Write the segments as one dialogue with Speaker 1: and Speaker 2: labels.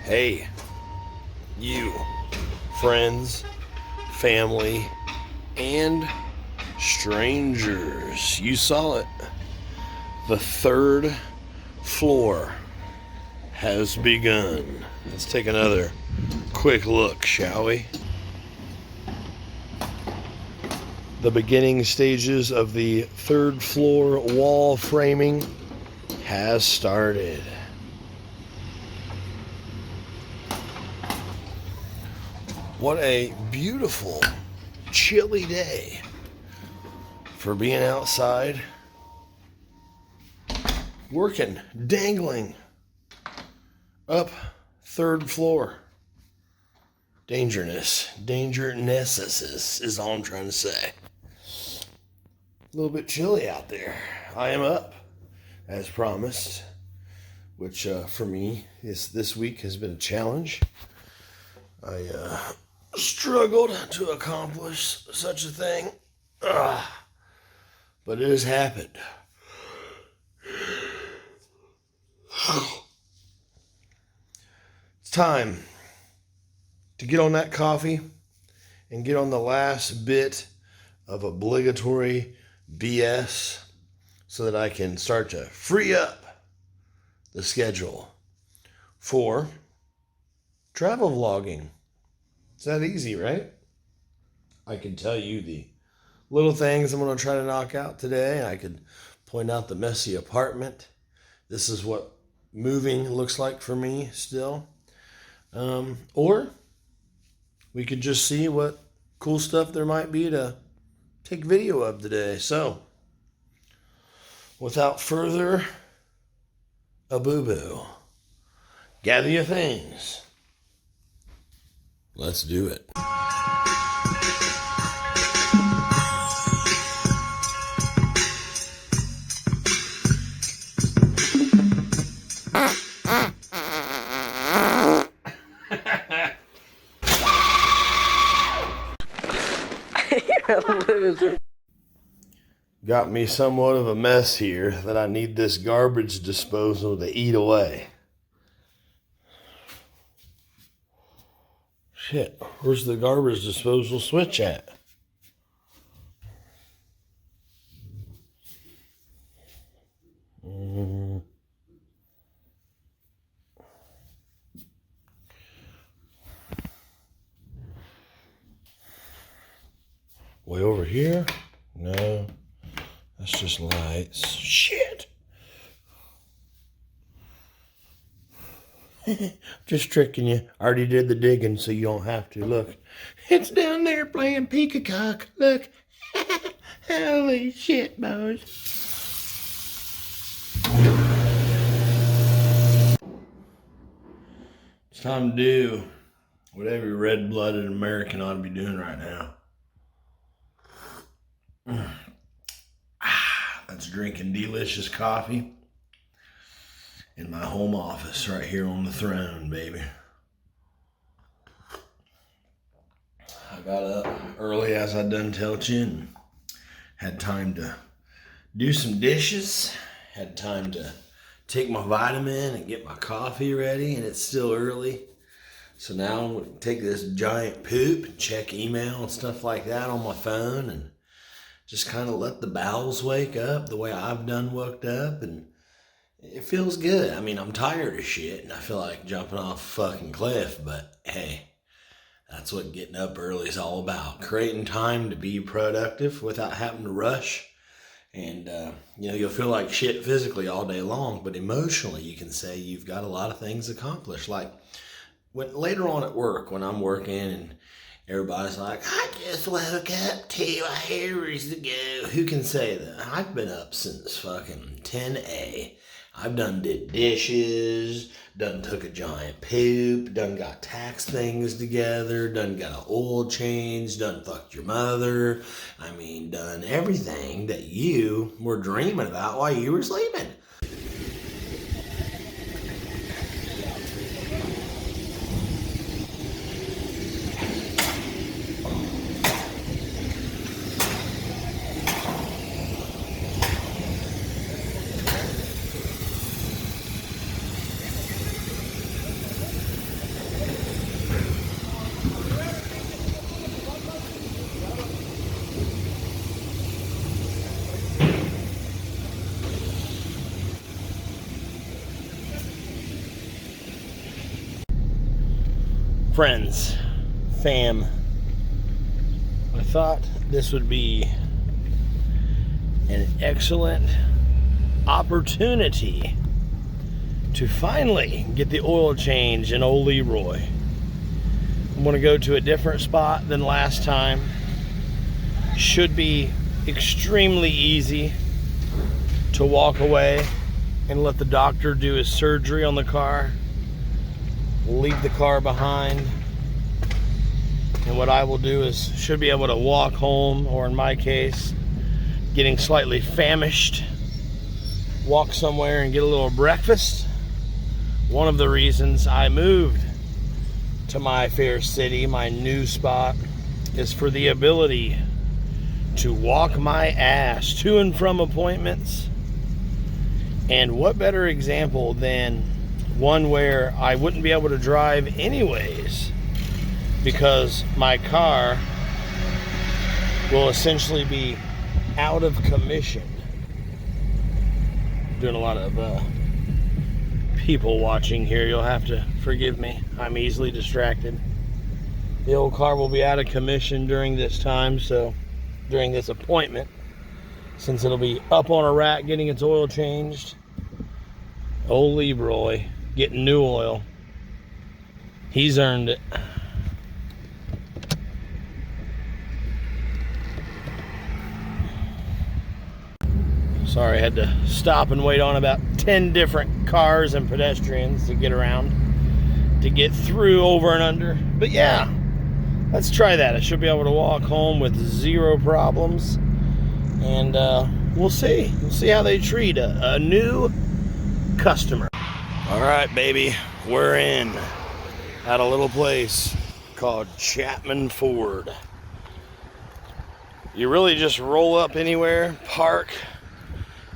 Speaker 1: Hey, you, friends, family, and strangers. You saw it. The third floor has begun. Let's take another quick look, shall we? The beginning stages of the third floor wall framing has started. What a beautiful, chilly day for being outside, working, dangling up third floor. Dangerous is all I'm trying to say. A little bit chilly out there. I am up, as promised, which for me this week has been a challenge. I struggled to accomplish such a thing, but it has happened. It's time to get on that coffee and get on the last bit of obligatory BS so that I can start to free up the schedule for travel vlogging. It's that easy, right? I can tell you the little things I'm going to try to knock out today. I could point out the messy apartment. This is what moving looks like for me still. Or we could just see what cool stuff there might be to take video of today. So, without further ado, gather your things. Let's do it.
Speaker 2: You're a loser.
Speaker 1: Got me somewhat of a mess here that I need this garbage disposal to eat away. Shit, where's the garbage disposal switch at? Way over here? No, that's just lights. Shit! Just tricking you. I already did the digging so you don't have to. Look, it's down there playing peacock. Look. Holy shit, boys. It's time to do what every red-blooded American ought to be doing right now. That's drinking delicious coffee in my home office right here on the throne, baby. I got up early, as I done told you, and had time to do some dishes, had time to take my vitamin and get my coffee ready, and it's still early. So now I'm going to take this giant poop and check email and stuff like that on my phone and just kind of let the bowels wake up the way I've done woke up, and it feels good. I mean, I'm tired of shit and I feel like jumping off a fucking cliff, but hey, that's what getting up early is all about. Creating time to be productive without having to rush. And, you'll feel like shit physically all day long, but emotionally you can say you've got a lot of things accomplished. Like later on at work, when I'm working and everybody's like, I just woke up 2 hours ago. Who can say that? I've been up since fucking 10 I've done did dishes, done took a giant poop, done got tax things together, done got an oil change, done fucked your mother. I mean, done everything that you were dreaming about while you were sleeping. friends, fam, I thought this would be an excellent opportunity to finally get the oil change in old Leroy. I'm gonna go to a different spot than last time. Should be extremely easy to walk away and let the doctor do his surgery on the car, leave the car behind, and what I will do is should be able to walk home, or in my case, getting slightly famished, walk somewhere and get a little breakfast. One of the reasons I moved to my fair city, my new spot, is for the ability to walk my ass to and from appointments. And what better example than one where I wouldn't be able to drive anyways, because my car will essentially be out of commission. Doing a lot of people watching here, you'll have to forgive me. I'm easily distracted. The old car will be out of commission during this time, so during this appointment, since it'll be up on a rack getting its oil changed. Old Leroy getting new oil. He's earned it. Sorry, I had to stop and wait on about 10 different cars and pedestrians to get around, to get through, over and under. But yeah, let's try that. I should be able to walk home with zero problems. And we'll see. We'll see how they treat a new customer. All right, baby, we're in at a little place called Chapman Ford. You really just roll up anywhere, park.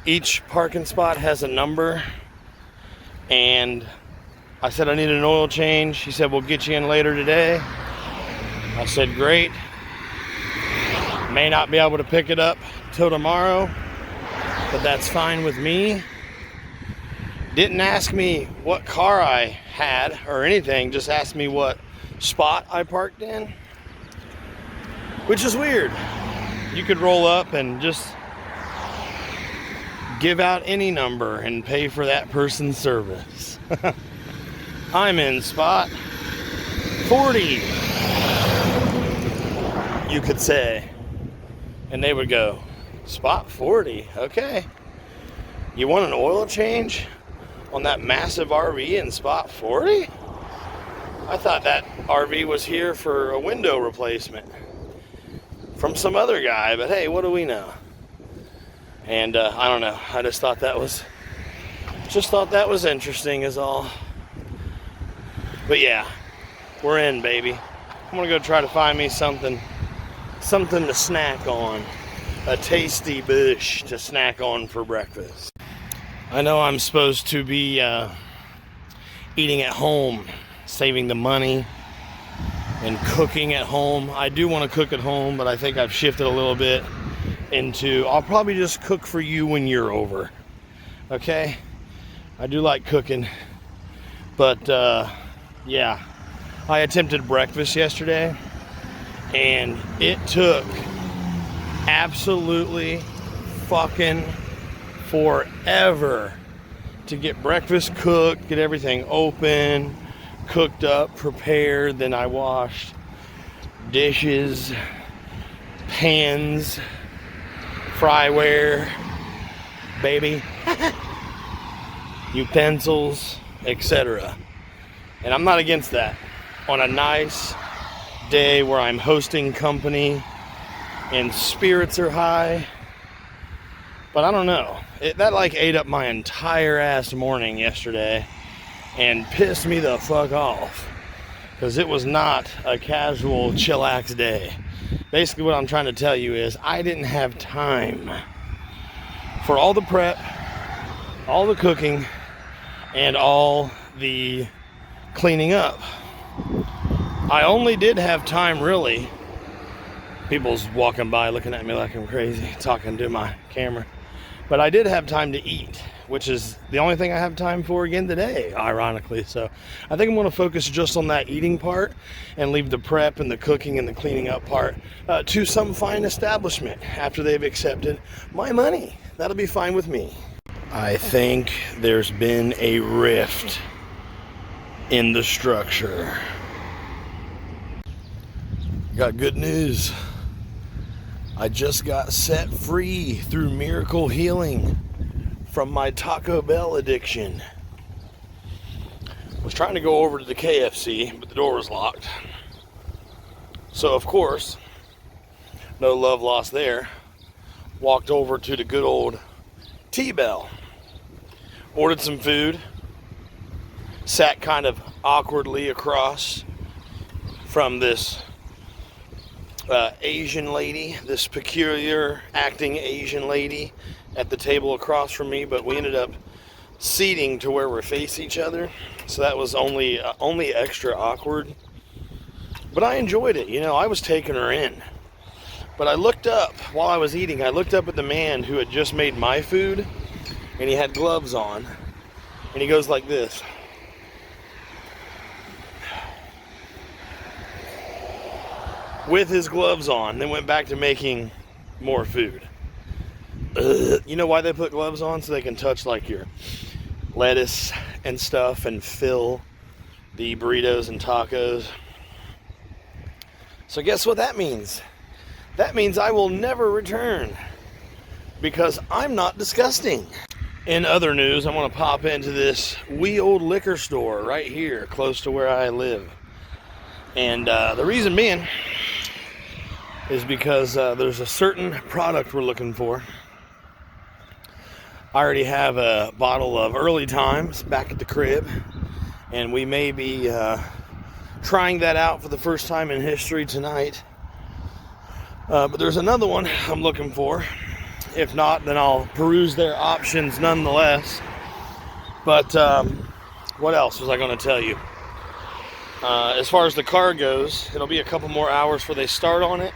Speaker 1: Each parking spot has a number, and I said I need an oil change. He said, we'll get you in later today. I said, great. May not be able to pick it up till tomorrow, but that's fine with me. Didn't ask me what car I had or anything, just asked me what spot I parked in, which is weird. You could roll up and just give out any number and pay for that person's service. I'm in spot 40, you could say. And they would go, spot 40, okay. You want an oil change on that massive RV in spot 40? I thought that RV was here for a window replacement from some other guy, but hey, what do we know? And I don't know. I just thought that was interesting is all. But yeah, we're in, baby. I'm gonna go try to find me something to snack on, a tasty bush to snack on for breakfast. I know I'm supposed to be eating at home, saving the money and cooking at home. I do want to cook at home, but I think I've shifted a little bit into I'll probably just cook for you when you're over. Okay? I do like cooking, but yeah, I attempted breakfast yesterday and it took absolutely fucking forever to get breakfast cooked, get everything open, cooked up, prepared. Then I washed dishes, pans, fryware, baby, utensils, etc. And I'm not against that. On a nice day where I'm hosting company and spirits are high, but I don't know. That like ate up my entire ass morning yesterday and pissed me the fuck off, because it was not a casual chillax day. Basically what I'm trying to tell you is I didn't have time for all the prep, all the cooking, and all the cleaning up. I only did have time, really. People's walking by looking at me like I'm crazy, talking to my camera. But I did have time to eat, which is the only thing I have time for again today, ironically. So I think I'm going to focus just on that eating part and leave the prep and the cooking and the cleaning up part to some fine establishment after they've accepted my money. That'll be fine with me. I think there's been a rift in the structure. Got good news. I just got set free through miracle healing from my Taco Bell addiction. Was trying to go over to the KFC, but the door was locked. So of course, no love lost there. Walked over to the good old T-Bell. Ordered some food. Sat kind of awkwardly across from this Asian lady, this peculiar acting Asian lady at the table across from me, but we ended up seating to where we're face each other, so that was only extra awkward, but I enjoyed it. You know, I was taking her in, but I looked up while I was eating. I looked up at the man who had just made my food, and he had gloves on, and he goes like this. With his gloves on, then went back to making more food. You know why they put gloves on? So they can touch like your lettuce and stuff and fill the burritos and tacos. So guess what that means? That means I will never return because I'm not disgusting. In other news, I'm going to pop into this wee old liquor store right here close to where I live. And the reason being is because there's a certain product we're looking for. I already have a bottle of Early Times back at the crib, and we may be trying that out for the first time in history tonight. But there's another one I'm looking for. If not, then I'll peruse their options nonetheless. But what else was I going to tell you? As far as the car goes, it'll be a couple more hours before they start on it.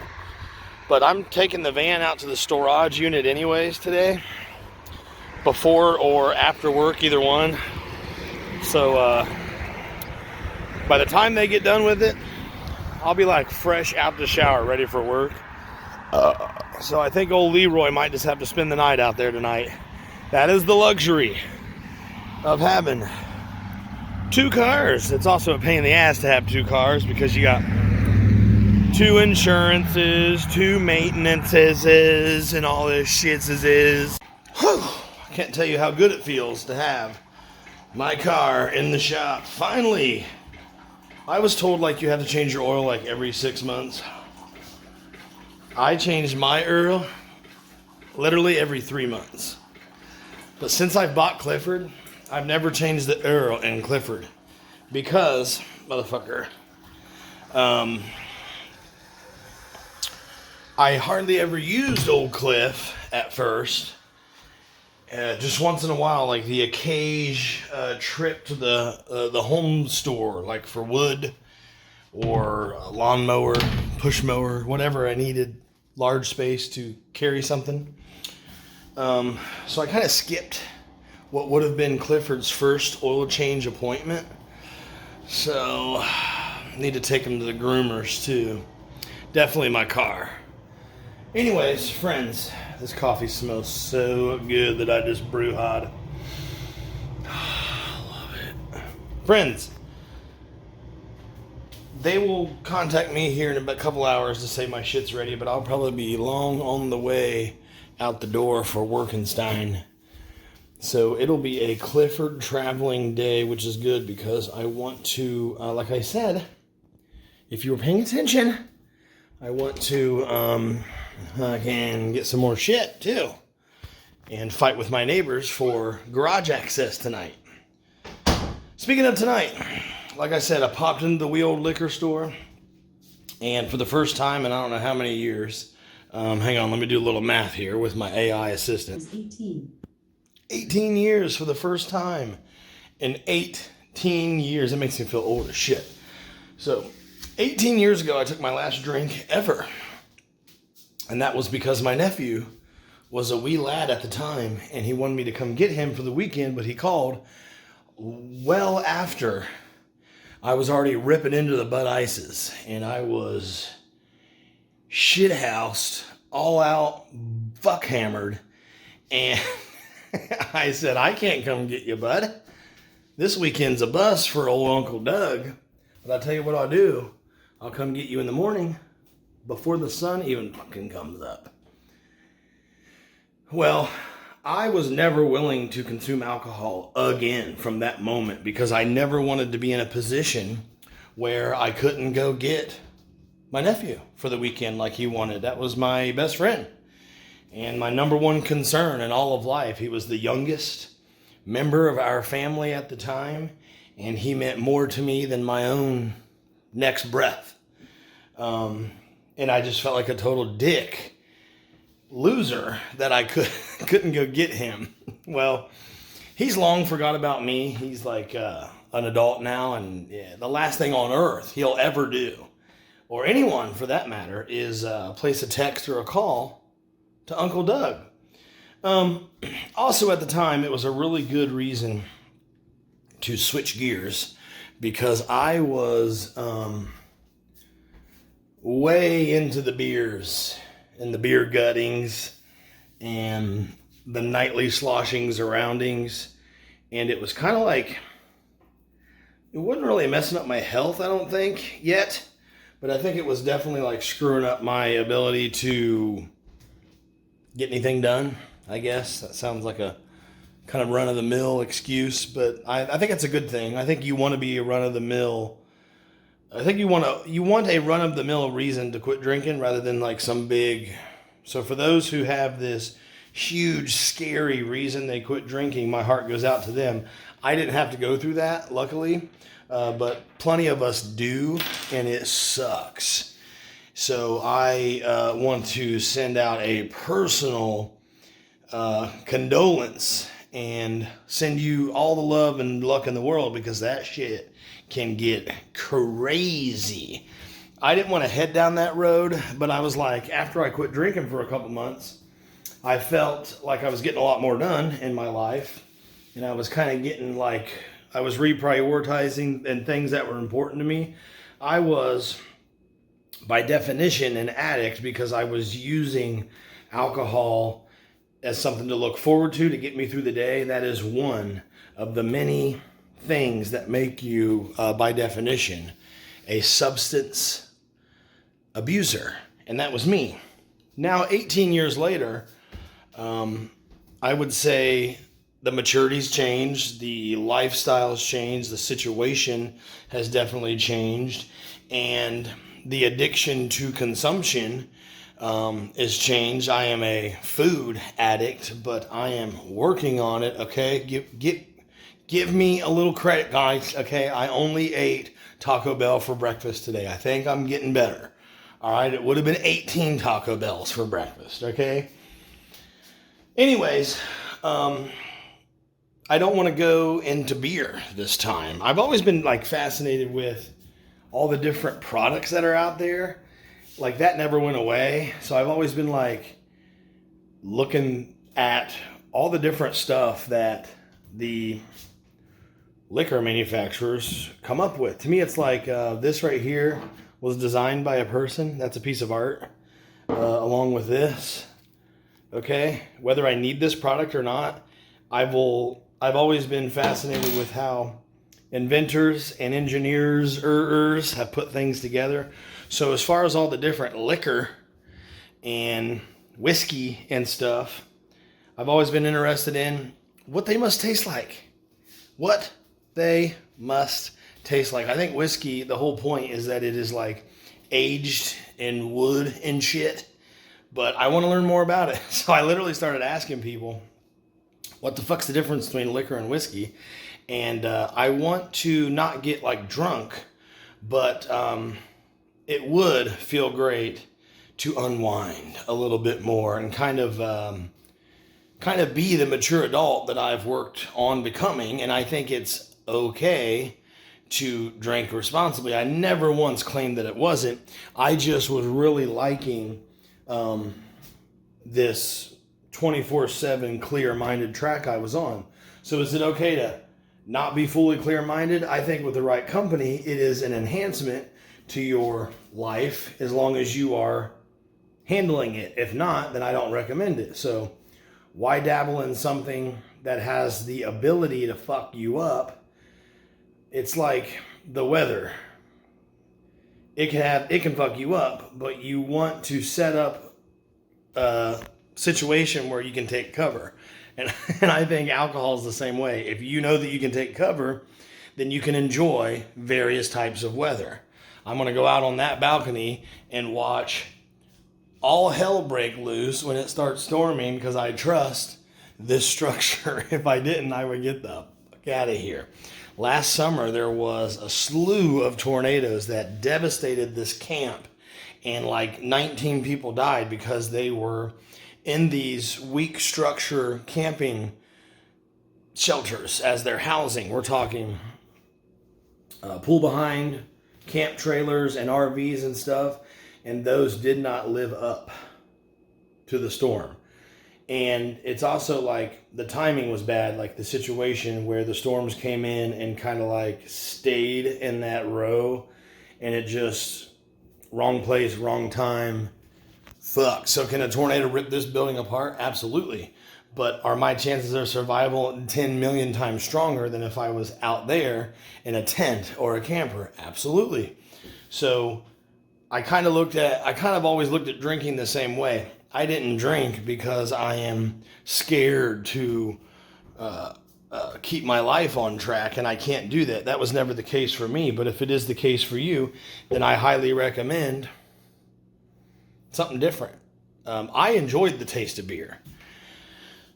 Speaker 1: But I'm taking the van out to the storage unit anyways today. Before or after work, either one. So by the time they get done with it, I'll be like fresh out the shower, ready for work. So I think old Leroy might just have to spend the night out there tonight. That is the luxury of having two cars. It's also a pain in the ass to have two cars because you got two insurances, two maintenances, and all this shit is. Whew. Can't tell you how good it feels to have my car in the shop. Finally! I was told like you have to change your oil like every 6 months. I changed my oil literally every 3 months. But since I've bought Clifford, I've never changed the oil in Clifford. Because, motherfucker, I hardly ever used Old Cliff at first. Just once in a while, like the occasion trip to the home store, like for wood or a lawnmower, push mower, whatever I needed large space to carry something. So I kind of skipped what would have been Clifford's first oil change appointment. So need to take him to the groomers too. Definitely my car. Anyways, friends, this coffee smells so good that I just brew hot. Love it. Friends, they will contact me here in a couple hours to say my shit's ready, but I'll probably be long on the way out the door for Workenstein. So it'll be a Clifford traveling day, which is good because I want to, like I said, if you were paying attention, I want to I can get some more shit too and fight with my neighbors for garage access tonight. Speaking of tonight, like I said, I popped into the wee old liquor store, and for the first time in I don't know how many years, hang on, let me do a little math here with my AI assistant. 18 years for the first time in 18 years. It makes me feel old as shit. So 18 years ago, I took my last drink ever. And that was because my nephew was a wee lad at the time, and he wanted me to come get him for the weekend, but he called well after I was already ripping into the Bud Ices, and I was shithoused, all out, fuck hammered, and I said, I can't come get you, bud. This weekend's a bus for old Uncle Doug, but I'll tell you what I'll do. I'll come get you in the morning before the sun even fucking comes up. Well, I was never willing to consume alcohol again from that moment because I never wanted to be in a position where I couldn't go get my nephew for the weekend like he wanted. That was my best friend and my number one concern in all of life. He was the youngest member of our family at the time, and he meant more to me than my own next breath. And I just felt like a total dick loser that I couldn't go get him. Well, he's long forgot about me. He's like an adult now, and the last thing on earth he'll ever do, or anyone for that matter, is place a text or a call to Uncle Doug. Also at the time, it was a really good reason to switch gears because I was way into the beers and the beer guttings and the nightly sloshing surroundings. And it was kind of like, it wasn't really messing up my health, I don't think, yet. But I think it was definitely like screwing up my ability to get anything done, I guess. That sounds like a kind of run-of-the-mill excuse, but I think it's a good thing. I think you want to be a run-of-the-mill. I think you want a run-of-the-mill reason to quit drinking rather than like some big... So for those who have this huge, scary reason they quit drinking, my heart goes out to them. I didn't have to go through that, luckily, but plenty of us do, and it sucks. So I want to send out a personal condolence and send you all the love and luck in the world because that shit can get crazy. I didn't want to head down that road, but I was like, after I quit drinking for a couple months, I felt like I was getting a lot more done in my life, and I was kind of getting like, I was reprioritizing and things that were important to me. I was, by definition, an addict because I was using alcohol as something to look forward to get me through the day. That is one of the many things that make you, by definition, a substance abuser. And that was me. Now, 18 years later, I would say the maturity's changed, the lifestyle's changed, the situation has definitely changed, and the addiction to consumption is changed. I am a food addict, but I am working on it, okay? Give me a little credit, guys, okay? I only ate Taco Bell for breakfast today. I think I'm getting better. All right, it would have been 18 Taco Bells for breakfast, okay? Anyways, I don't want to go into beer this time. I've always been like fascinated with all the different products that are out there. Like that never went away. So I've always been like looking at all the different stuff that the liquor manufacturers come up with. To me, it's like this right here was designed by a person. That's a piece of art, along with this. Okay, whether I need this product or not, I've always been fascinated with how inventors and engineers have put things together. So as far as all the different liquor and whiskey and stuff, I've always been interested in what they must taste like. What they must taste like. I think whiskey, the whole point is that it is like aged in wood and shit. But I want to learn more about it. So I literally started asking people, what the fuck's the difference between liquor and whiskey? And I want to not get like drunk, but it would feel great to unwind a little bit more and kind of be the mature adult that I've worked on becoming. And I think it's okay to drink responsibly. I never once claimed that it wasn't. I just was really liking this 24/7 clear-minded track I was on. So is it okay to not be fully clear-minded? I think with the right company, it is an enhancement to your life as long as you are handling it. If not, then I don't recommend it. So why dabble in something that has the ability to fuck you up? It's like the weather. It can fuck you up, but you want to set up a situation where you can take cover. And I think alcohol is the same way. If you know that you can take cover, then you can enjoy various types of weather. I'm going to go out on that balcony and watch all hell break loose when it starts storming because I trust this structure. If I didn't, I would get the fuck out of here. Last summer, there was a slew of tornadoes that devastated this camp, and like 19 people died because they were in these weak structure camping shelters as their housing. We're talking pool behind camp trailers and RVs and stuff, and those did not live up to the storm. And it's also like the timing was bad, like the situation where the storms came in and kind of like stayed in that row, and it just wrong place, wrong time. Fuck. So can a tornado rip this building apart? Absolutely. But are my chances of survival 10 million times stronger than if I was out there in a tent or a camper? Absolutely. So I kind of always looked at drinking the same way. I didn't drink because I am scared to keep my life on track, and I can't do that. That was never the case for me. But if it is the case for you, then I highly recommend something different. I enjoyed the taste of beer.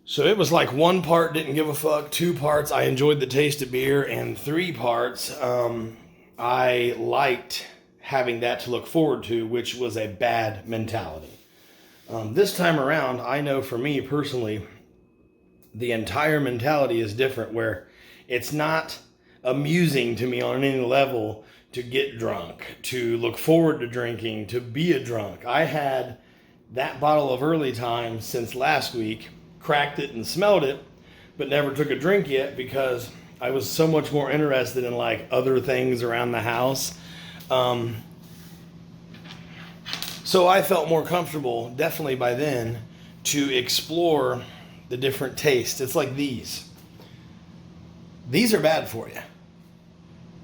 Speaker 1: So it was like 1 part didn't give a fuck, 2 parts I enjoyed the taste of beer, and 3 parts I liked having that to look forward to, which was a bad mentality. This time around, I know for me personally, the entire mentality is different, where it's not amusing to me on any level to get drunk, to look forward to drinking, to be a drunk. I had that bottle of Early Time since last week, cracked it and smelled it, but never took a drink yet because I was so much more interested in like other things around the house. So I felt more comfortable, definitely by then, to explore the different tastes. It's like these. These are bad for you.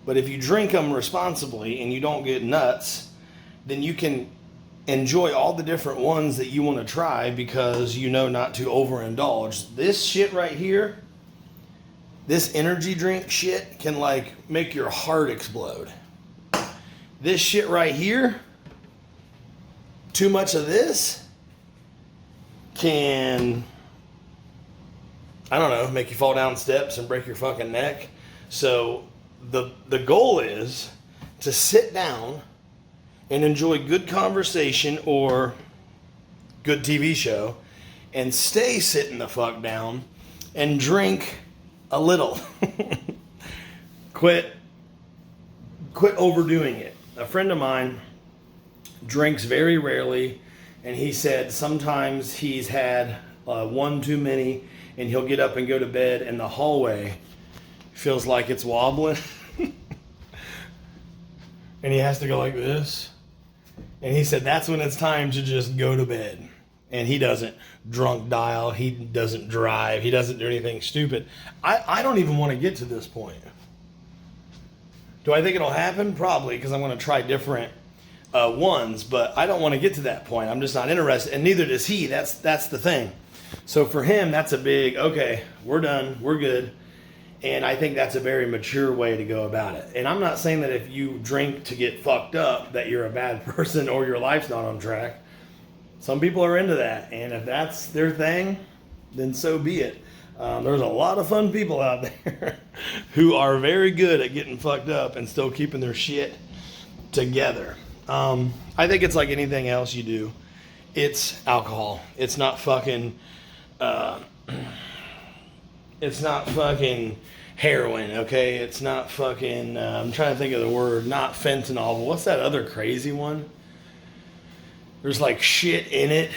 Speaker 1: But if you drink them responsibly and you don't get nuts, then you can enjoy all the different ones that you want to try because you know not to overindulge. This shit right here, this energy drink shit can like make your heart explode. This shit right here, too much of this can, I don't know, make you fall down steps and break your fucking neck. So the goal is to sit down and enjoy good conversation or good TV show and stay sitting the fuck down and drink a little. Quit overdoing it. A friend of mine drinks very rarely, and he said sometimes he's had 1 too many, and he'll get up and go to bed, and the hallway feels like it's wobbling. And he has to go like this. And he said that's when it's time to just go to bed. And he doesn't drunk dial. He doesn't drive. He doesn't do anything stupid. I don't even want to get to this point. Do I think it'll happen? Probably, because I'm going to try different ones. But I don't want to get to that point. I'm just not interested. And neither does he. That's the thing. So for him, that's a big, okay, we're done. We're good. And I think that's a very mature way to go about it. And I'm not saying that if you drink to get fucked up that you're a bad person or your life's not on track. Some people are into that. And if that's their thing, then so be it. There's a lot of fun people out there who are very good at getting fucked up and still keeping their shit together. I think it's like anything else you do. It's alcohol. It's not fucking... it's not fucking heroin, okay? It's not fucking, I'm trying to think of the word, not fentanyl. But what's that other crazy one? There's like shit in it.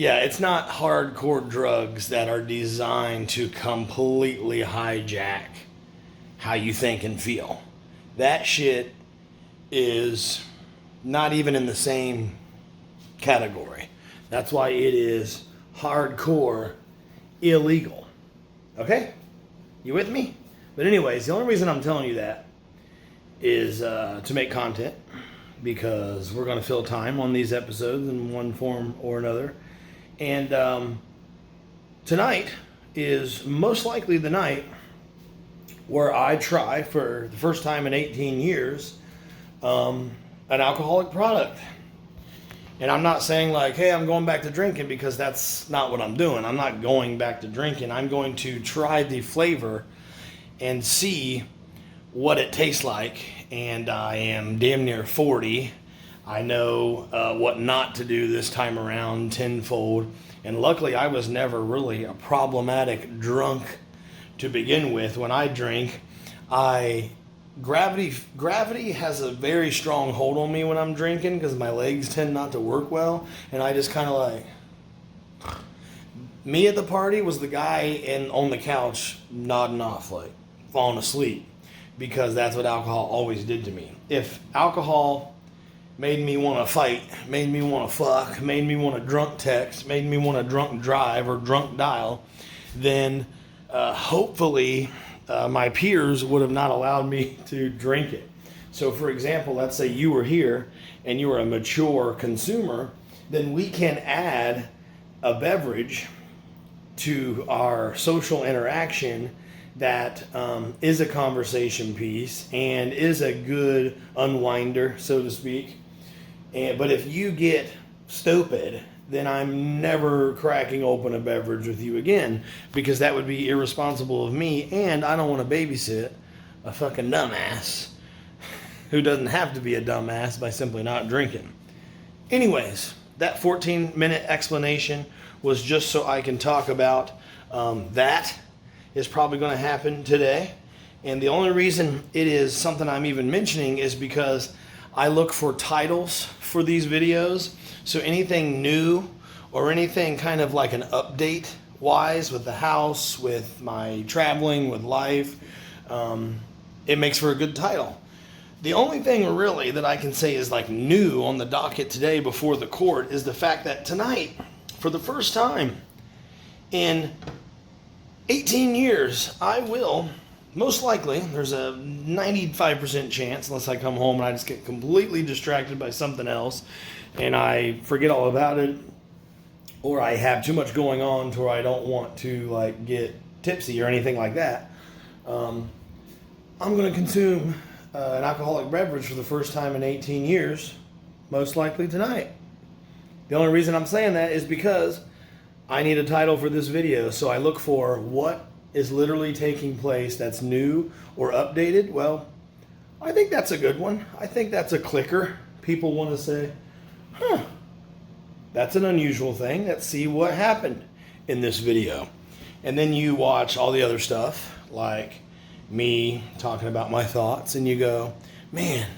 Speaker 1: Yeah, it's not hardcore drugs that are designed to completely hijack how you think and feel. That shit is not even in the same category. That's why it is hardcore illegal. Okay? You with me? But anyways, the only reason I'm telling you that is to make content, because we're going to fill time on these episodes in one form or another. And tonight is most likely the night where I try, for the first time in 18 years, an alcoholic product. And I'm not saying like, hey, I'm going back to drinking, because that's not what I'm doing. I'm not going back to drinking. I'm going to try the flavor and see what it tastes like. And I am damn near 40. I know what not to do this time around tenfold. And luckily, I was never really a problematic drunk to begin with. When I drink, gravity has a very strong hold on me when I'm drinking, because my legs tend not to work well, and I just kind of like, me at the party was the guy on the couch nodding off, like falling asleep, because that's what alcohol always did to me. If alcohol made me want to fight, made me want to fuck, made me want to drunk text, made me want to drunk drive or drunk dial, then hopefully my peers would have not allowed me to drink it. So for example, let's say you were here and you were a mature consumer, then we can add a beverage to our social interaction that is a conversation piece and is a good unwinder, so to speak. But if you get stupid, then I'm never cracking open a beverage with you again, because that would be irresponsible of me, and I don't want to babysit a fucking dumbass who doesn't have to be a dumbass by simply not drinking. Anyways, that 14-minute explanation was just so I can talk about that is probably going to happen today. And the only reason it is something I'm even mentioning is because I look for titles for these videos. So anything new or anything kind of like an update wise with the house, with my traveling, with life, it makes for a good title. The only thing really that I can say is like new on the docket today before the court is the fact that tonight, for the first time in 18 years, I will, most likely, there's a 95% chance, unless I come home and I just get completely distracted by something else and I forget all about it, or I have too much going on to where I don't want to like get tipsy or anything like that, I'm going to consume an alcoholic beverage for the first time in 18 years, most likely tonight. The only reason I'm saying that is because I need a title for this video, so I look for what is literally taking place that's new or updated. Well, I think that's a good one. I think that's a clicker. People want to say, that's an unusual thing. Let's see what happened in this video. And then you watch all the other stuff, like me talking about my thoughts, and you go, man,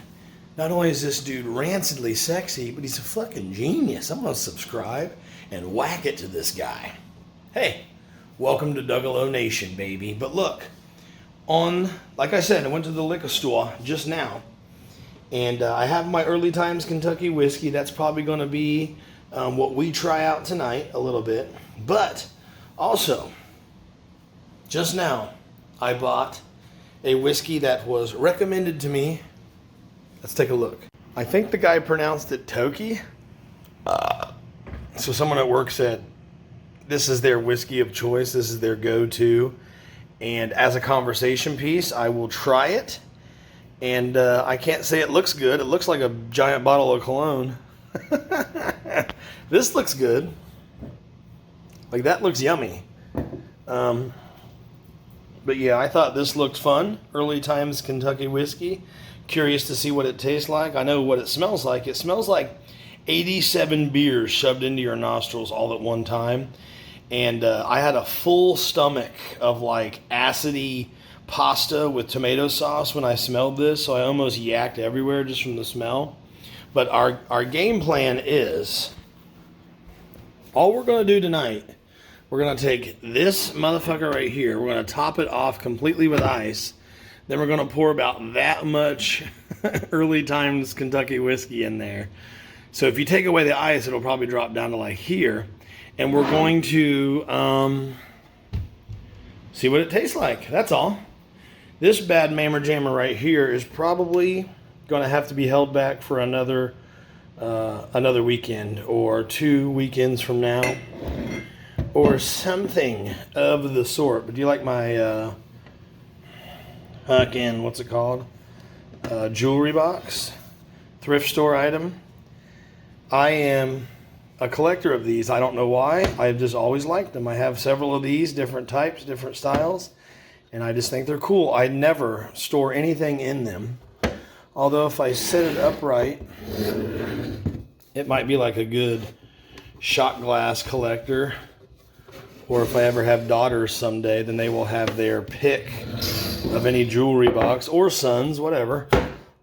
Speaker 1: not only is this dude rancidly sexy, but he's a fucking genius. I'm going to subscribe and whack it to this guy. Hey, welcome to Dougalo Nation, baby. But look, like I said, I went to the liquor store just now, and I have my Early Times Kentucky whiskey. That's probably going to be what we try out tonight a little bit. But also, just now, I bought a whiskey that was recommended to me. Let's take a look. I think the guy pronounced it Toki. So someone at work said this is their whiskey of choice. This is their go-to. And as a conversation piece, I will try it. And I can't say it looks good. It looks like a giant bottle of cologne. This looks good. Like, that looks yummy. But yeah, I thought this looked fun. Early Times Kentucky whiskey. Curious to see what it tastes like. I know what it smells like. It smells like 87 beers shoved into your nostrils all at one time. And I had a full stomach of like acidy pasta with tomato sauce when I smelled this, so I almost yacked everywhere just from the smell. But our game plan is All we're going to do tonight, we're going to take this motherfucker right here. We're going to top it off completely with ice. Then we're going to pour about that much early times Kentucky whiskey in there. So if you take away the ice, it'll probably drop down to like here. And we're going to see what it tastes like. That's all. This bad mammer jammer right here is probably going to have to be held back for another weekend or 2 weekends from now or something of the sort. But do you like my what's it called? Jewelry box, thrift store item. I am a collector of these. I don't know why. I've just always liked them. I have several of these, different types, different styles, and I just think they're cool. I never store anything in them. Although if I set it upright, it might be like a good shot glass collector. Or if I ever have daughters someday, then they will have their pick of any jewelry box, or sons, whatever.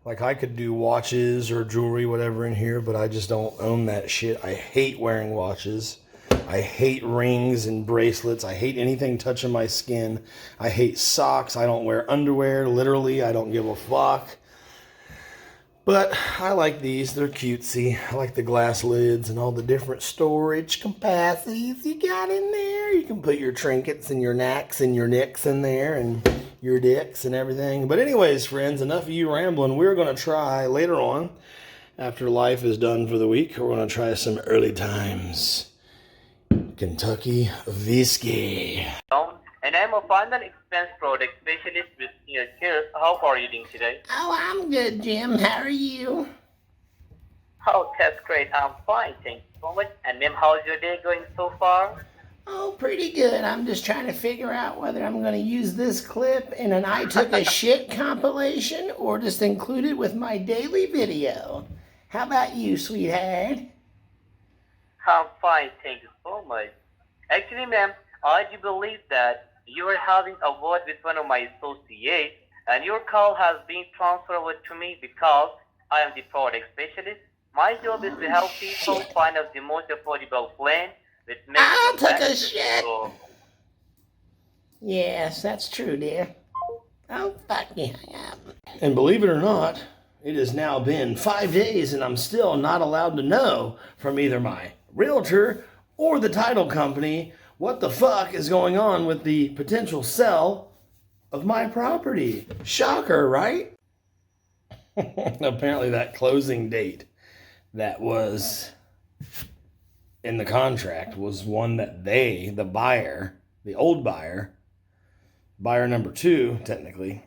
Speaker 1: Like I could do watches or jewelry, whatever in here, but I just don't own that shit. I hate wearing watches. I hate rings and bracelets. I hate anything touching my skin. I hate socks. I don't wear underwear. Literally, I don't give a fuck. But I like these. They're cutesy. I like the glass lids and all the different storage capacities you got in there. You can put your trinkets and your knacks and your nicks in there and your dicks and everything. But anyways, friends, enough of you rambling. We're going to try later on, after life is done for the week, we're going to try some early times Kentucky whiskey.
Speaker 3: And I'm a final expense product specialist with Senior Care. How are you doing today?
Speaker 4: Oh, I'm good, Jim. How are you?
Speaker 3: Oh, that's great. I'm fine. Thank you so much. And ma'am, how's your day going so far?
Speaker 4: Oh, pretty good. I'm just trying to figure out whether I'm going to use this clip in an I Took a Shit compilation or just include it with my daily video. How about you, sweetheart?
Speaker 3: I'm fine. Thank you so much. Actually, ma'am, I do believe that you are having a word with one of my associates, and your call has been transferred over to me because I am the product specialist. My job is to help people find out the most affordable plan with
Speaker 4: I'll
Speaker 3: maximum
Speaker 4: take a
Speaker 3: benefits.
Speaker 4: shit.
Speaker 3: So,
Speaker 4: Yes, that's true, dear. Oh, fuck, you hung up.
Speaker 1: And believe it or not, it has now been 5 days and I'm still not allowed to know from either my realtor or the title company what the fuck is going on with the potential sale of my property. Shocker, right? Apparently that closing date that was in the contract was one that they, the buyer, the old buyer number 2, technically,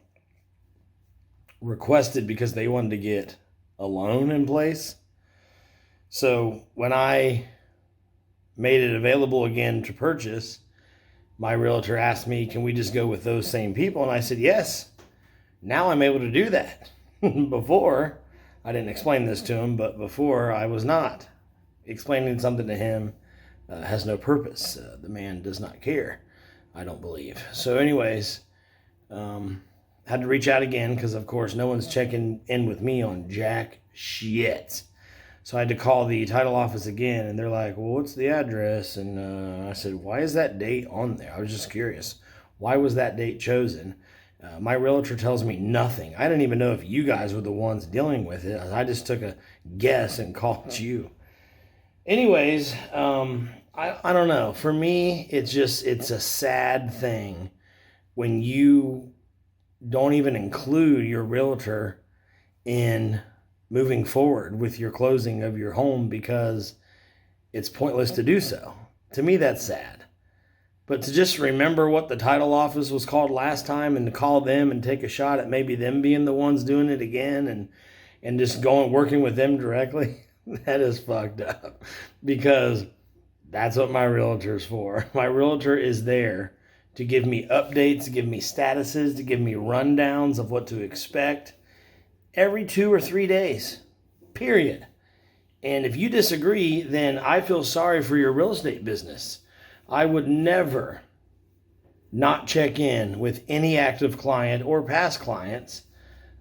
Speaker 1: requested because they wanted to get a loan in place. So when I made it available again to purchase, my realtor asked me, can we just go with those same people? And I said, yes. Now I'm able to do that. Before, I didn't explain this to him, but before I was not. Explaining something to him has no purpose. The man does not care, I don't believe. So anyways, had to reach out again because, of course, no one's checking in with me on jack shit. So I had to call the title office again, and they're like, well, what's the address? And I said, why is that date on there? I was just curious. Why was that date chosen? My realtor tells me nothing. I didn't even know if you guys were the ones dealing with it. I just took a guess and called you. Anyways, I don't know. For me, it's a sad thing when you don't even include your realtor in moving forward with your closing of your home because it's pointless to do so. To me, that's sad. But to just remember what the title office was called last time and to call them and take a shot at maybe them being the ones doing it again and just working with them directly, that is fucked up. Because that's what my realtor's for. My realtor is there to give me updates, to give me statuses, to give me rundowns of what to expect every 2 or 3 days, period. And if you disagree, then I feel sorry for your real estate business. I would never not check in with any active client or past clients.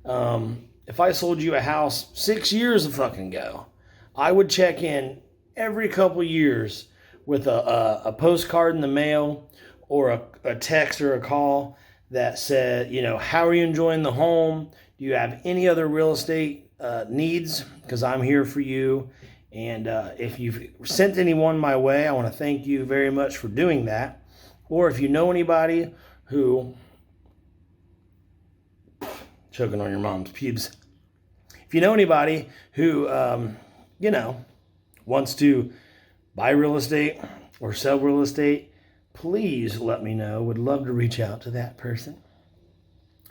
Speaker 1: If I sold you a house 6 years ago, I would check in every couple years with a postcard in the mail or a text or a call that said, you know, how are you enjoying the home? Do you have any other real estate needs? Because I'm here for you. And if you've sent anyone my way, I want to thank you very much for doing that. Or if you know anybody who, choking on your mom's pubes. If you know anybody who, you know, wants to buy real estate or sell real estate, please let me know. Would love to reach out to that person.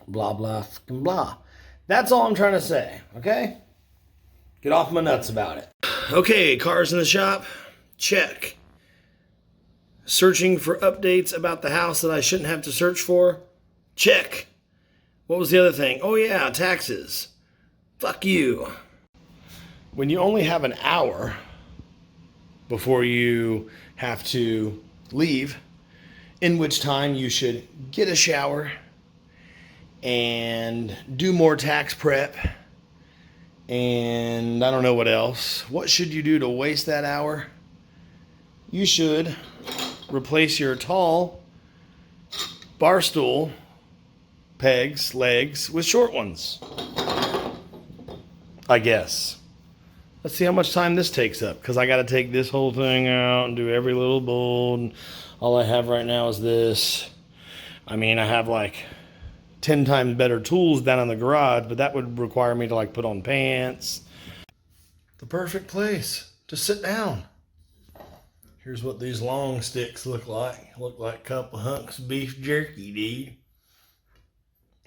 Speaker 1: Blah, blah, fucking blah. That's all I'm trying to say, okay? Get off my nuts about it. Okay, cars in the shop, check. Searching for updates about the house that I shouldn't have to search for, check. What was the other thing? Oh yeah, taxes. Fuck you. When you only have an hour before you have to leave, in which time you should get a shower and do more tax prep, and I don't know what else. What should you do to waste that hour? You should replace your tall bar stool pegs, legs, with short ones. I guess. Let's see how much time this takes up, because I got to take this whole thing out and do every little bolt. And all I have right now is this. I mean, I have like 10 times better tools down in the garage, but that would require me to like put on pants. The perfect place to sit down. Here's what these long sticks look like. Look like a couple hunks of beef jerky, dude.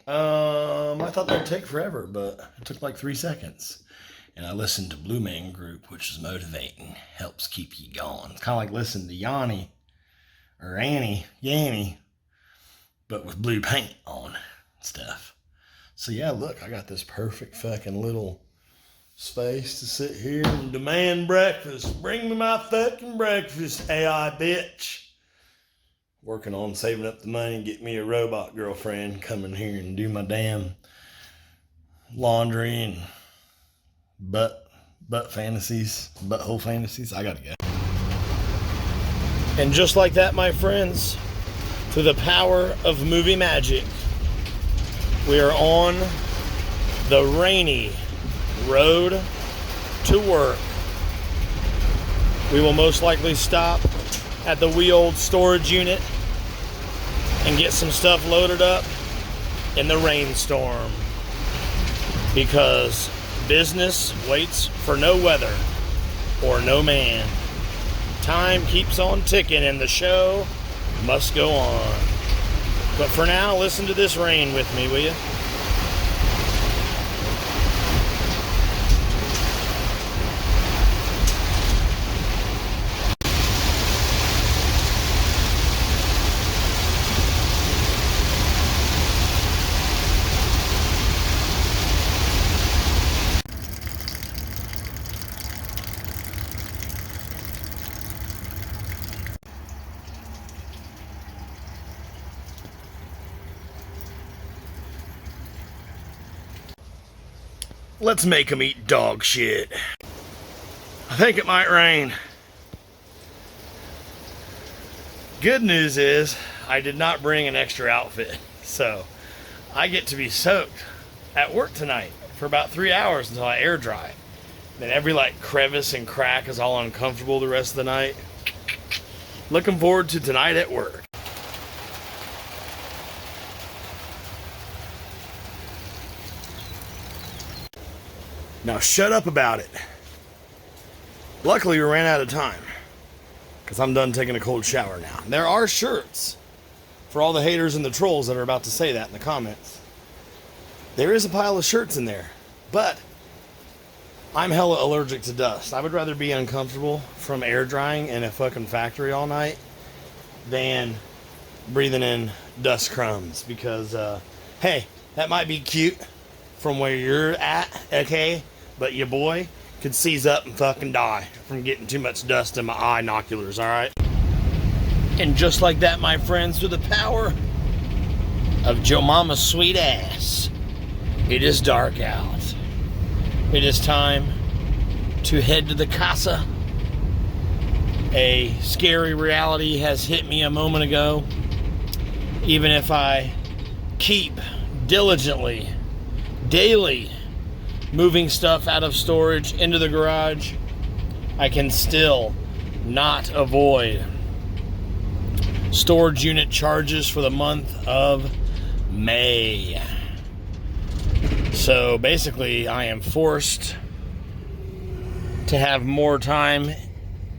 Speaker 1: I thought that'd take forever, but it took like 3 seconds. And I listened to Blue Man Group, which is motivating, helps keep you going. It's kind of like listening to Yanni, or Yanni, but with blue paint on stuff. So yeah, look, I got this perfect fucking little space to sit here and demand breakfast. Bring me my fucking breakfast, AI bitch. Working on saving up the money and get me a robot girlfriend come in here and do my damn laundry and butt fantasies, butthole fantasies. I gotta go. And just like that, my friends, through the power of movie magic, we are on the rainy road to work. We will most likely stop at the wee old storage unit and get some stuff loaded up in the rainstorm, because business waits for no weather or no man. Time keeps on ticking and the show must go on. But for now, listen to this rain with me, will you? Let's make them eat dog shit. I think it might rain. Good news is I did not bring an extra outfit, so I get to be soaked at work tonight for about 3 hours until I air dry. Then every like crevice and crack is all uncomfortable the rest of the night. Looking forward to tonight at work. Now shut up about it. Luckily we ran out of time, because I'm done taking a cold shower now. There are shirts for all the haters and the trolls that are about to say that in the comments. There is a pile of shirts in there, but I'm hella allergic to dust. I would rather be uncomfortable from air drying in a fucking factory all night than breathing in dust crumbs, because hey, that might be cute from where you're at, okay? But your boy could seize up and fucking die from getting too much dust in my eye binoculars, alright? And just like that, my friends, through the power of Joe Mama's sweet ass, it is dark out. It is time to head to the casa A scary reality has hit me a moment ago. Even if I keep diligently, daily, moving stuff out of storage into the garage, I can still not avoid storage unit charges for the month of May. So basically, I am forced to have more time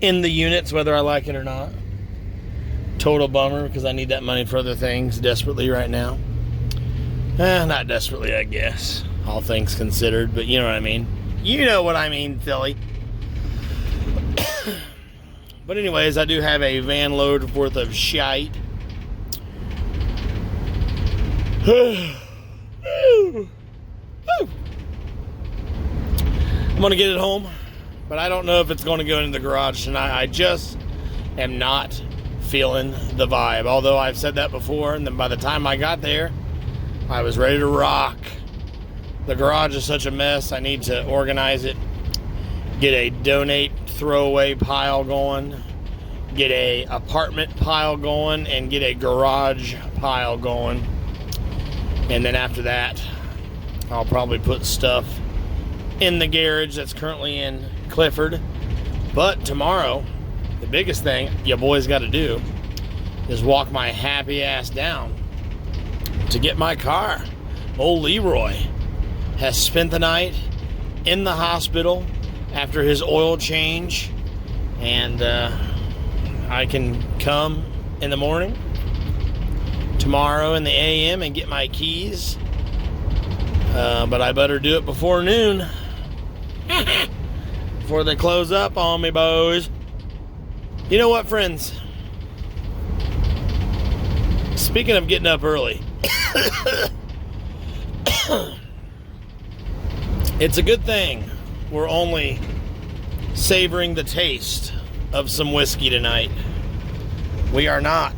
Speaker 1: in the units, whether I like it or not. Total bummer, because I need that money for other things desperately right now. Not desperately, I guess, all things considered, but you know what I mean. You know what I mean, Philly. But anyways, I do have a van load worth of shite. I'm gonna get it home, but I don't know if it's gonna go into the garage tonight. I just am not feeling the vibe. Although I've said that before, and then by the time I got there, I was ready to rock. The garage is such a mess. I need to organize it, get a donate throwaway pile going, get a apartment pile going, and get a garage pile going. And then after that, I'll probably put stuff in the garage that's currently in Clifford. But tomorrow, the biggest thing you boys got to do is walk my happy ass down to get my car. Old Leroy has spent the night in the hospital after his oil change, and I can come in the morning tomorrow in the AM and get my keys, but I better do it before noon before they close up on me, boys. You know what, friends? Speaking of getting up early, it's a good thing we're only savoring the taste of some whiskey tonight. We are not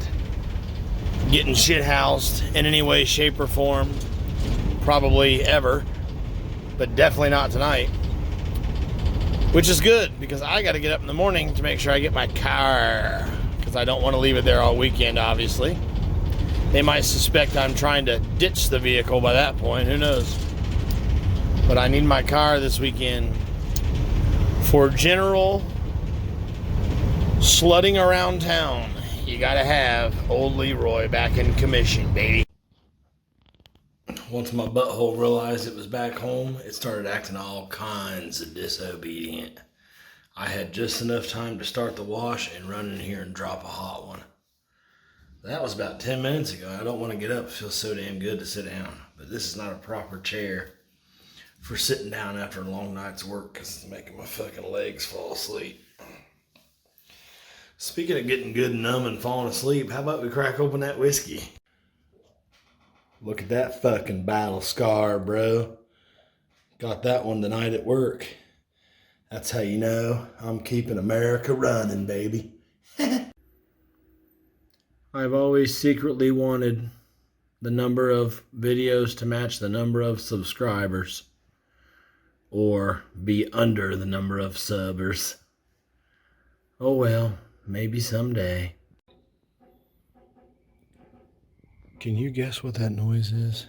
Speaker 1: getting shithoused in any way, shape, or form. Probably ever, but definitely not tonight. Which is good, because I got to get up in the morning to make sure I get my car, because I don't want to leave it there all weekend, obviously. They might suspect I'm trying to ditch the vehicle by that point, who knows. But I need my car this weekend for general slutting around town. You gotta have old Leroy back in commission, baby. Once my butthole realized it was back home, it started acting all kinds of disobedient. I had just enough time to start the wash and run in here and drop a hot one. That was about 10 minutes ago. I don't want to get up. It feels so damn good to sit down. But this is not a proper chair for sitting down after a long night's work, because it's making my fucking legs fall asleep. Speaking of getting good and numb and falling asleep, how about we crack open that whiskey? Look at that fucking battle scar, bro. Got that one tonight at work. That's how you know I'm keeping America running, baby. I've always secretly wanted the number of videos to match the number of subscribers, or be under the number of subbers. Oh well, maybe someday. Can you guess what that noise is?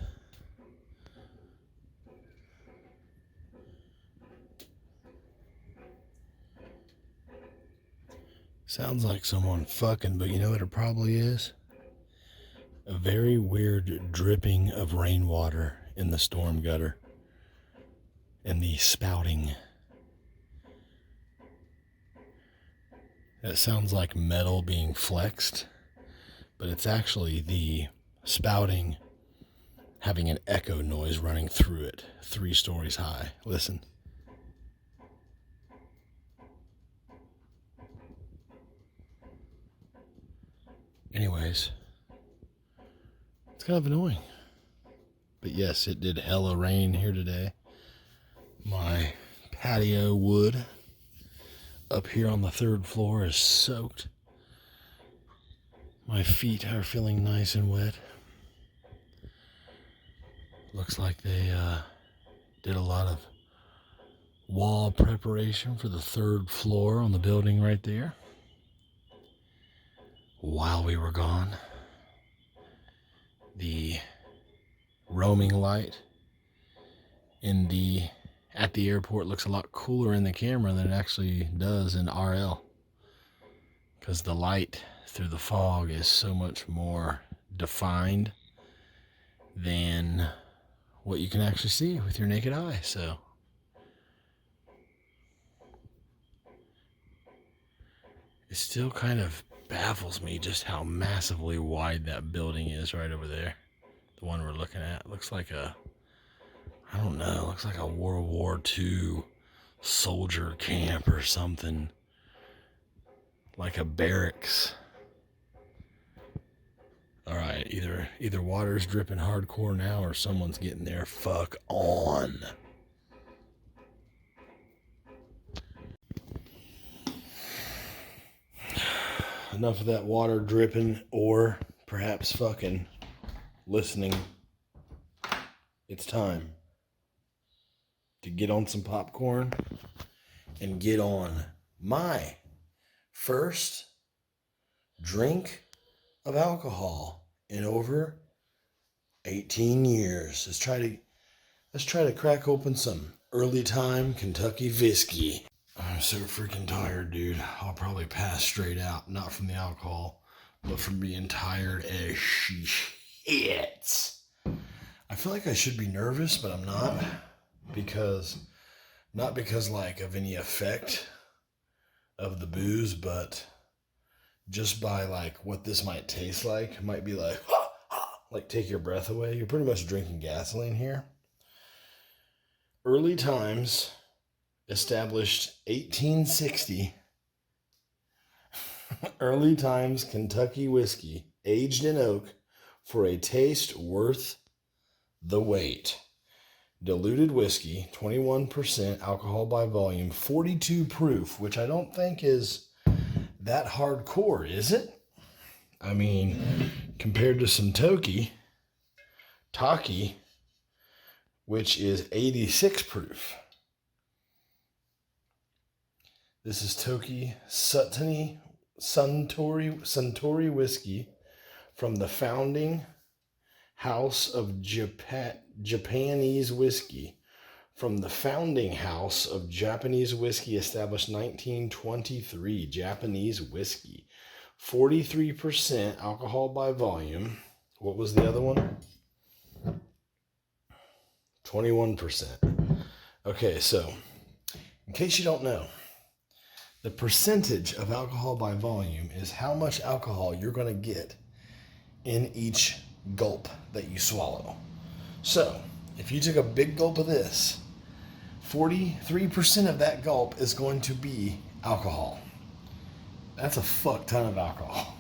Speaker 1: Sounds like someone fucking, but you know what it probably is? A very weird dripping of rainwater in the storm gutter. And the spouting. It sounds like metal being flexed, but it's actually the spouting having an echo noise running through it, 3 stories high. Listen. Anyways, it's kind of annoying. But yes, it did hella rain here today. My patio wood up here on the 3rd floor is soaked. My feet are feeling nice and wet. Looks like they did a lot of wall preparation for the 3rd floor on the building right there. while we were gone. The roaming light at the airport looks a lot cooler in the camera than it actually does in RL, because the light through the fog is so much more defined than what you can actually see with your naked eye. So it still kind of baffles me just how massively wide that building is right over there. The one we're looking at looks like I don't know, looks like a World War II soldier camp or something. Like a barracks. Alright, either water's dripping hardcore now or someone's getting their fuck on. Enough of that water dripping or perhaps fucking listening. It's time to get on some popcorn and get on my first drink of alcohol in over 18 years. Let's try to crack open some early time Kentucky whiskey. I'm so freaking tired, dude. I'll probably pass straight out, not from the alcohol, but from being tired as shit. I feel like I should be nervous, but I'm not, not because like of any effect of the booze, but just by like what this might taste like. It might be like take your breath away. You're pretty much drinking gasoline here. Early times, established 1860. Early times Kentucky whiskey, aged in oak for a taste worth the wait. Diluted whiskey, 21% alcohol by volume, 42 proof, which I don't think is that hardcore, is it? I mean, compared to some Taki, which is 86 proof. This is Toki Suntory whiskey from the founding house of Japanese whiskey. From the founding house of Japanese whiskey, established 1923. Japanese whiskey. 43% alcohol by volume. What was the other one? 21%. Okay, so in case you don't know, the percentage of alcohol by volume is how much alcohol you're going to get in each gulp that you swallow. So, if you took a big gulp of this, 43% of that gulp is going to be alcohol. That's a fuck ton of alcohol.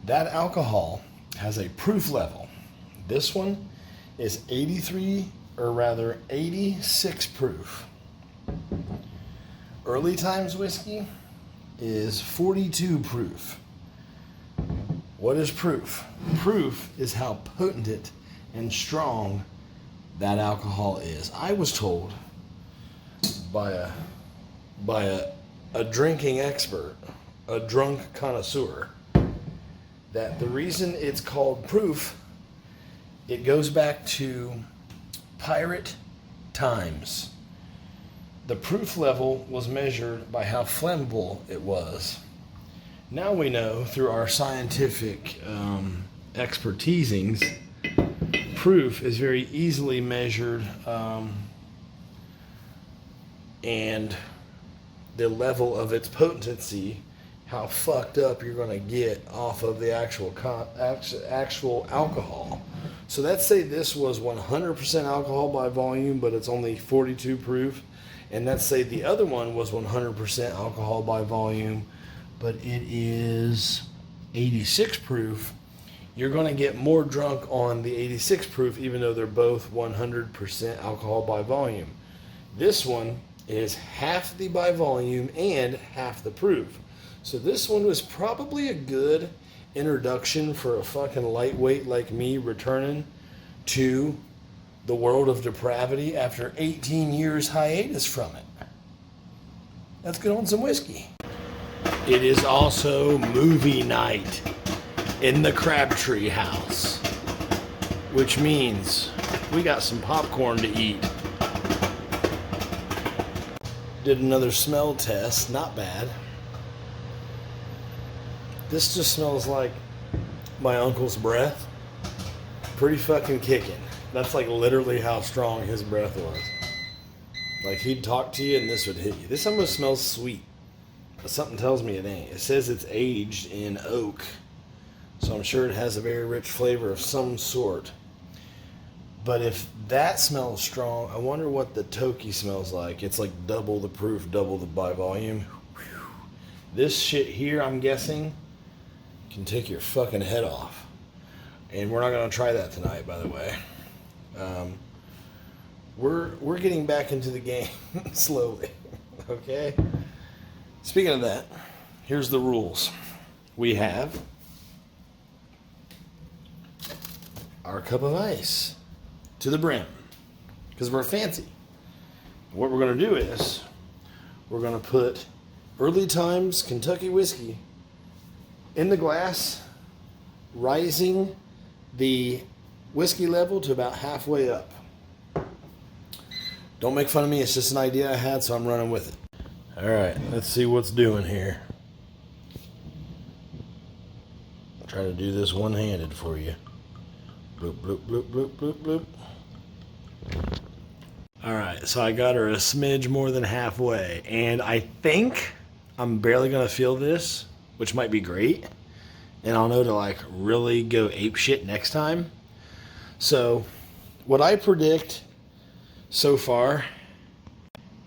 Speaker 1: That alcohol has a proof level. This one is 86 proof. Early times whiskey is 42 proof. What is proof? Proof is how potent and strong that alcohol is. I was told by a drinking expert, a drunk connoisseur, that the reason it's called proof, it goes back to pirate times. The proof level was measured by how flammable it was. Now we know through our scientific expertisings, proof is very easily measured, and the level of its potency, how fucked up you're going to get off of the actual alcohol. So let's say this was 100% alcohol by volume, but it's only 42 proof. And let's say the other one was 100% alcohol by volume, but it is 86 proof. You're going to get more drunk on the 86 proof, even though they're both 100% alcohol by volume. This one is half the by volume and half the proof. So this one was probably a good introduction for a fucking lightweight like me returning to the world of depravity after 18 years hiatus from it. Let's get on some whiskey. it is also movie night in the Crabtree house, which means we got some popcorn to eat. Did another smell test, not bad. This just smells like my uncle's breath. Pretty fucking kicking. That's like literally how strong his breath was. Like he'd talk to you and this would hit you. This almost smells sweet. But something tells me it ain't. It says it's aged in oak. So I'm sure it has a very rich flavor of some sort. But if that smells strong, I wonder what the Toki smells like. It's like double the proof, double the by volume. Whew. This shit here, I'm guessing, can take your fucking head off. And we're not going to try that tonight, by the way. We're getting back into the game slowly, okay? Speaking of that, here's the rules. We have our cup of ice to the brim, because we're fancy. What we're going to do is we're going to put Early Times Kentucky whiskey in the glass, rising the whiskey level to about halfway up. Don't make fun of me, it's just an idea I had, so I'm running with it. All right, let's see what's doing here. I'll try to do this one-handed for you. Bloop, bloop, bloop, bloop, bloop, bloop. All right, so I got her a smidge more than halfway, and I think I'm barely gonna feel this, which might be great, and I'll know to like really go ape shit next time. So what I predict so far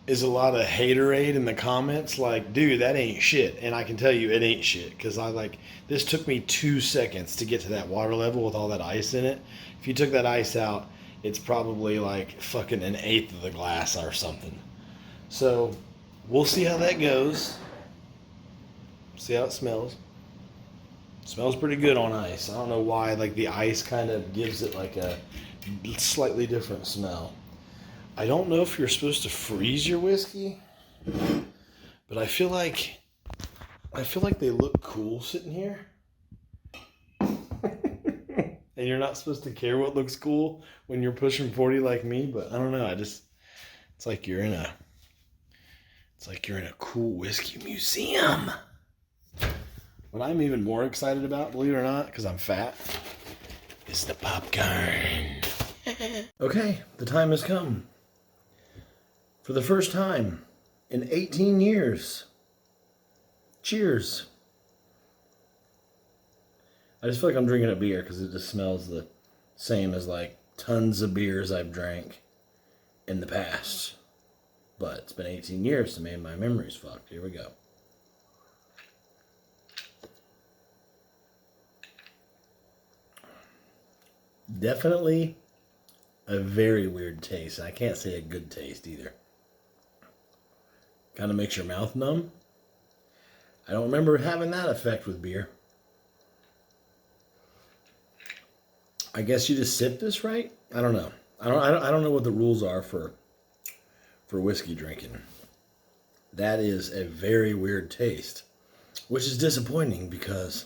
Speaker 1: is a lot of haterade in the comments, like, dude, that ain't shit. And I can tell you it ain't shit, because this took me 2 seconds to get to that water level with all that ice in it. If you took that ice out, it's probably like fucking an eighth of the glass or something. So we'll see how that goes. See how it smells. Smells pretty good on ice. I don't know why, like the ice kind of gives it like a slightly different smell. I don't know if you're supposed to freeze your whiskey, but I feel like they look cool sitting here. And you're not supposed to care what looks cool when you're pushing 40 like me, but I don't know. It's like you're in a cool whiskey museum. What I'm even more excited about, believe it or not, because I'm fat, is the popcorn. Okay, the time has come. For the first time in 18 years. Cheers. I just feel like I'm drinking a beer because it just smells the same as like tons of beers I've drank in the past. But it's been 18 years, so maybe my memory's fucked. Here we go. Definitely a very weird taste. I can't say a good taste either. Kind of makes your mouth numb. I don't remember having that effect with beer. I guess you just sip this, right? I don't know. I don't know what the rules are for whiskey drinking. That is a very weird taste, which is disappointing because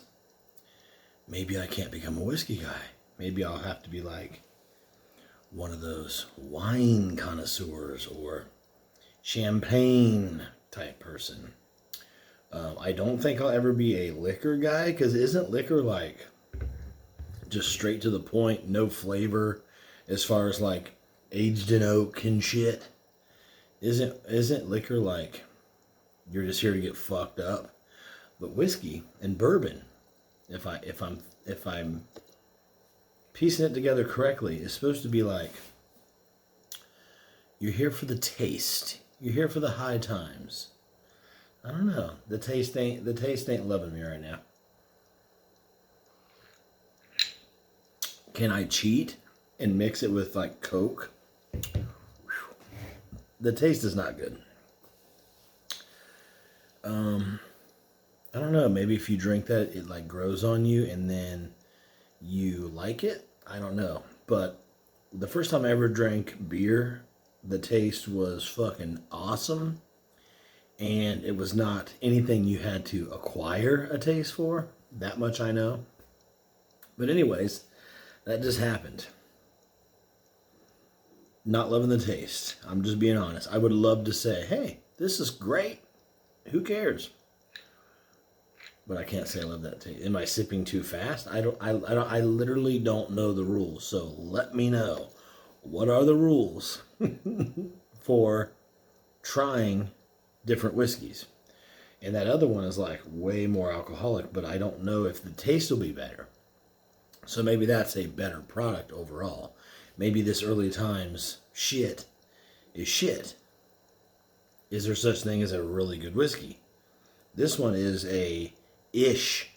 Speaker 1: maybe I can't become a whiskey guy. Maybe I'll have to be like one of those wine connoisseurs or champagne type person. I don't think I'll ever be a liquor guy, because isn't liquor like just straight to the point, no flavor, as far as like aged in oak and shit? Isn't liquor like you're just here to get fucked up? But whiskey and bourbon, if I'm piecing it together correctly, is supposed to be like you're here for the taste. You're here for the high times. I don't know. The taste ain't loving me right now. Can I cheat and mix it with like Coke? Whew. The taste is not good. I don't know. Maybe if you drink that, it like grows on you and then you like it. I don't know. But the first time I ever drank beer, the taste was fucking awesome. and it was not anything you had to acquire a taste for. That much I know. But anyways, that just happened. Not loving the taste. I'm just being honest. I would love to say, hey, this is great. Who cares? But I can't say I love that taste. Am I sipping too fast? I literally don't know the rules. So let me know. What are the rules for trying different whiskeys? And that other one is like way more alcoholic, but I don't know if the taste will be better. So maybe that's a better product overall. Maybe this early times shit is shit. Is there such thing as a really good whiskey? This one is a ish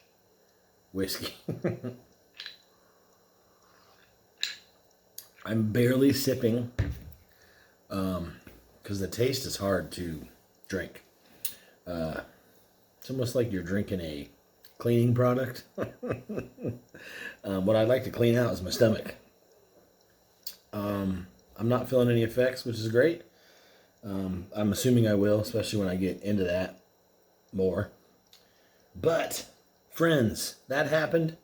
Speaker 1: whiskey. I'm barely sipping because the taste is hard to drink. It's almost like you're drinking a cleaning product. What I'd like to clean out is my stomach. I'm not feeling any effects, which is great. I'm assuming I will, especially when I get into that more. But, friends, that happened,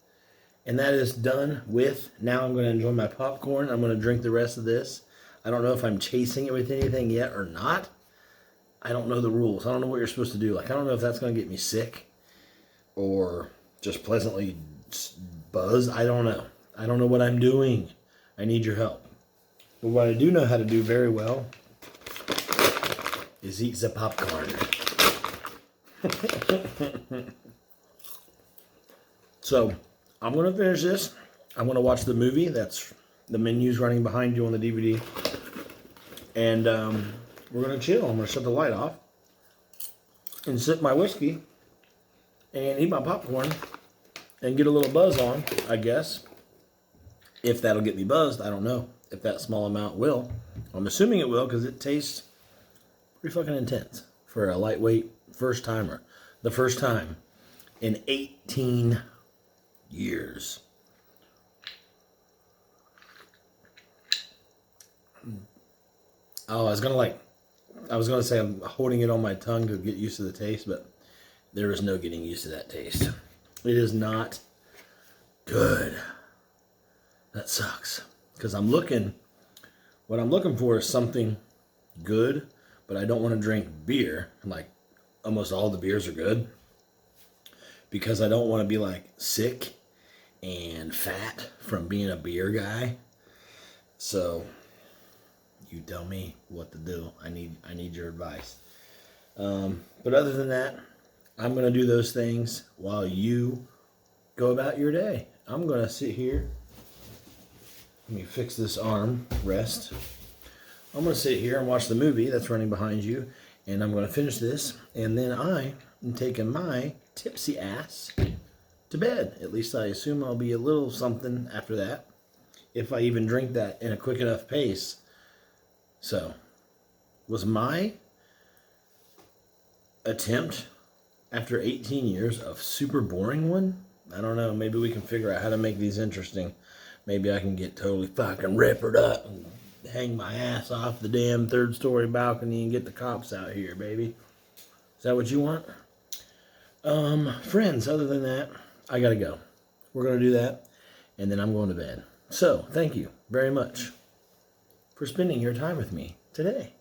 Speaker 1: and that is done with. Now I'm going to enjoy my popcorn. I'm going to drink the rest of this. I don't know if I'm chasing it with anything yet or not. I don't know the rules. I don't know what you're supposed to do. Like, I don't know if that's going to get me sick or just pleasantly buzz. I don't know. I don't know what I'm doing. I need your help. But what I do know how to do very well is eat the popcorn. So, I'm going to finish this. I'm going to watch the movie. That's the menu's running behind you on the DVD. And we're going to chill. I'm going to shut the light off and sip my whiskey and eat my popcorn and get a little buzz on, I guess. If that'll get me buzzed, I don't know. If that small amount will. I'm assuming it will because it tastes pretty fucking intense for a lightweight first timer. The first time in 18 years. Oh, I was gonna say I'm holding it on my tongue to get used to the taste, but there is no getting used to that taste. It is not good. That sucks. Because what I'm looking for is something good, but I don't want to drink beer. Like, almost all the beers are good. Because I don't want to be, like, sick and fat from being a beer guy. So, you tell me what to do. I need your advice. But other than that, I'm going to do those things while you go about your day. I'm going to sit here. Let me fix this arm rest. I'm going to sit here and watch the movie that's running behind you. And I'm going to finish this. And then I am taking my tipsy ass to bed. At least I assume I'll be a little something after that. If I even drink that in a quick enough pace. So, was my attempt after 18 years of super boring one? I don't know. Maybe we can figure out how to make these interesting. Maybe I can get totally fucking rippered up and hang my ass off the damn third-story balcony and get the cops out here, baby. Is that what you want? Friends, other than that, I gotta go. We're gonna do that, and then I'm going to bed. So, thank you very much for spending your time with me today.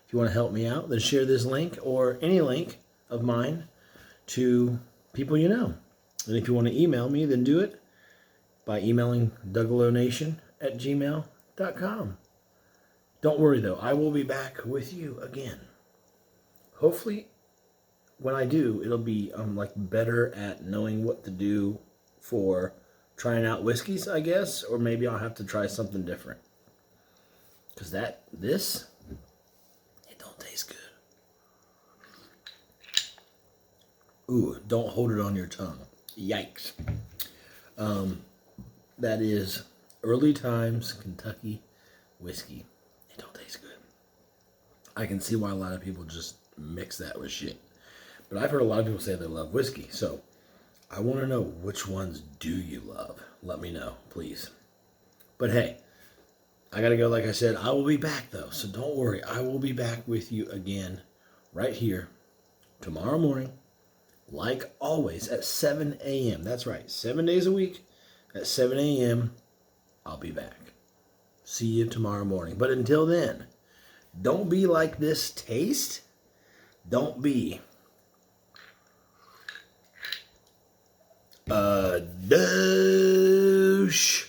Speaker 1: If you want to help me out, then share this link or any link of mine to people you know. And if you want to email me, then do it by emailing dougalonation@gmail.com. Don't worry though, I will be back with you again. Hopefully, when I do, it'll be like better at knowing what to do for trying out whiskeys, I guess, or maybe I'll have to try something different. Because it don't taste good. Ooh, don't hold it on your tongue. Yikes. That is Early Times Kentucky whiskey. It don't taste good. I can see why a lot of people just mix that with shit. But I've heard a lot of people say they love whiskey. So I want to know, which ones do you love? Let me know, please. But hey, I gotta go. Like I said, I will be back though. So don't worry. I will be back with you again right here tomorrow morning, like always, at 7 a.m. That's right, 7 days a week at 7 a.m. I'll be back. See you tomorrow morning. But until then, don't be like this taste. Don't be a douche.